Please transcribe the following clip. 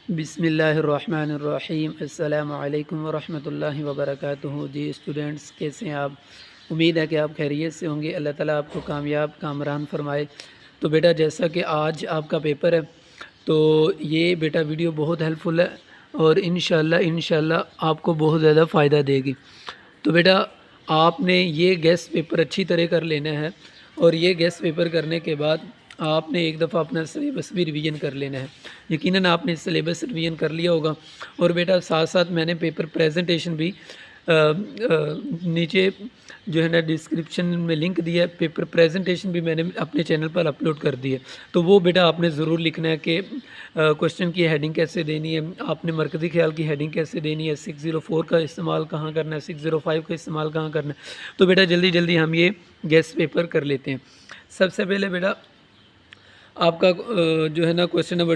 बिस्मिल्लाहिर्रहमानिर्रहीम अस्सलामु अलैकुम वरहमतुल्लाहि वबरकातुहू। जी स्टूडेंट्स, कैसे हैं आप? उम्मीद है कि आप खैरियत से होंगे। अल्लाह ताला आपको कामयाब कामरान फरमाए। तो बेटा, जैसा कि आज आपका पेपर है, तो ये बेटा वीडियो बहुत हेल्पफुल है और इंशाल्लाह आपको बहुत ज़्यादा फ़ायदा देगी। तो बेटा, आपने ये गेस्ट पेपर अच्छी तरह कर लेना है और ये गेस्ट पेपर करने के बाद आपने एक दफ़ा अपना सिलेबस भी रिवीजन कर लेना है। यकीनन आपने सिलेबस रिवीजन कर लिया होगा। और बेटा, साथ साथ मैंने पेपर प्रेजेंटेशन भी नीचे जो है ना डिस्क्रिप्शन में लिंक दिया है। पेपर प्रेजेंटेशन भी मैंने अपने चैनल पर अपलोड कर दी है। तो वो बेटा आपने ज़रूर लिखना है कि क्वेश्चन की हेडिंग कैसे देनी है, आपने मरकज़ी ख्याल की हेडिंग कैसे देनी है, 604 का इस्तेमाल कहाँ करना है, 605 का इस्तेमाल कहाँ करना है। तो बेटा जल्दी जल्दी हम ये गेस्ट पेपर कर लेते हैं। सबसे पहले बेटा आपका जो है ना क्वेश्चन नंबर